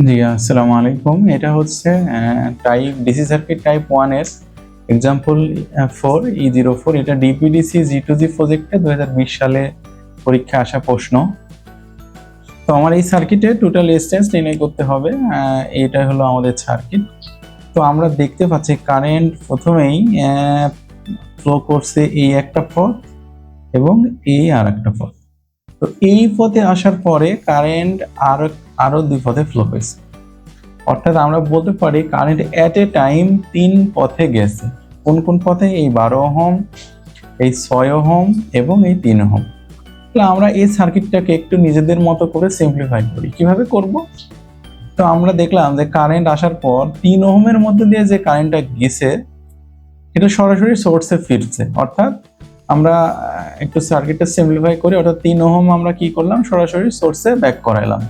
জি, আসসালামু আলাইকুম। এটা হচ্ছে টাইপ ডিসি সার্কিট টাইপ 1 এর এক্সাম্পল 4 E04। এটা ডিপিডিসি G2G প্রজেক্টে 2020 সালে পরীক্ষায় আসা প্রশ্ন। তো আমার এই সার্কিটে টোটাল রেজিস্ট্যান্স নির্ণয় করতে হবে। এটা হলো আমাদের সার্কিট। তো আমরা দেখতে পাচ্ছি কারেন্ট প্রথমেই ফ্লো করছে এই একটা পথ এবং এই আরেকটা পথ। তো এই পথে আসার পরে কারেন্ট আরো দুই পথে ফ্লো হয়েছে। অর্থাৎ আমরা বলতে পারি কারেন্ট এট এ টাইম 3 পথে গেছে। কোন কোন পথে? এই 12 ওহম, এই 6 ওহম এবং এই 3 ওহম। তাহলে আমরা এই সার্কিটটাকে একটু নিজেদের মতো করে সিম্পলিফাই করি। কিভাবে করব? তো আমরা দেখলাম যে কারেন্ট আসার পর 3 ওহমের মধ্যে দিয়ে যে কারেন্টটা গেছে এটা সরাসরি সোর্সে ফিরছে। অর্থাৎ আমরা একটু সার্কিটটা সিম্পলিফাই করি। অর্থাৎ 3 ওহম আমরা কি করলাম? সরাসরি সোর্সে ব্যাক করাইলাম।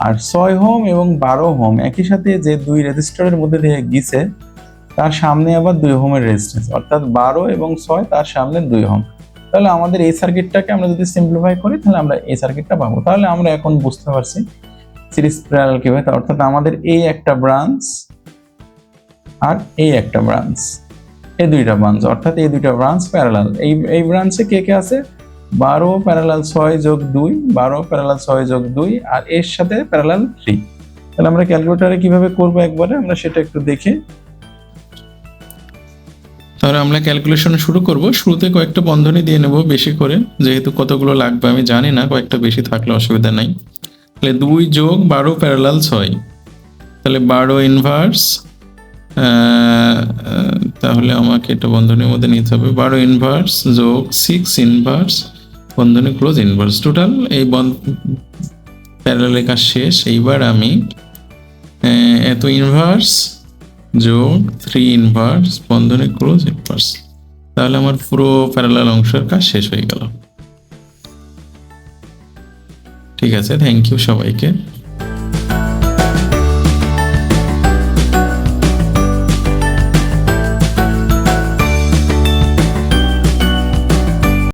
আর 6 ওহম এবং 12 ওহম একই সাথে যে দুই রেজিস্টরের মধ্যে দিয়ে গিয়েছে তার সামনে আবার 2 ওহমের রেজিস্ট্যান্স, অর্থাৎ 12 এবং 6 তার সামনে 2 ওহম। তাহলে আমাদের এই সার্কিটটাকে আমরা যদি সিম্পলিফাই করি তাহলে আমরা এই সার্কিটটা পাবো। তাহলে আমরা এখন বুঝতে পারছি সিরিজ প্যারালাল কিভাবে। অর্থাৎ আমাদের এই একটা ব্রাঞ্চ আর এই একটা ব্রাঞ্চ, এই দুইটা ব্রাঞ্চ, অর্থাৎ এই দুইটা ব্রাঞ্চ প্যারালাল। এই ব্রাঞ্চে কে কে আছে? 12 প্যারালাল 6 যোগ 2, 12 প্যারালাল 6 যোগ 2 আর এর সাথে প্যারালাল 3। তাহলে আমরা ক্যালকুলেটরে কিভাবে করবো একবারে আমরা সেটা একটু দেখি। তাহলে আমরা ক্যালকুলেশন শুরু করব। শুরুতে কয়েকটা বন্ধনী দিয়ে নেব বেশি করে, যেহেতু কতগুলো লাগবে আমি জানি না, কয়েকটা বেশি থাকলে অসুবিধা নাই। তাহলে 2 যোগ 12 প্যারালাল 6, তাহলে 12 ইনভার্স, তাহলে আমাকে এটা বন্ধনীর মধ্যে নিতে হবে। 12 ইনভার্স যোগ 6 ইনভার্স বন্ধনী ক্লোজ ইনভার্স। টোটাল এই প্যারালাল কাজ শেষ। এইবার আমি এত ইনভার্স যোগ 3 ইনভার্স বন্ধনী ক্লোজ ইনভার্স, তাহলে আমার পুরো প্যারালাল অংশের কাজ শেষ হয়ে গেল। ঠিক আছে, থ্যাংক ইউ সবাইকে।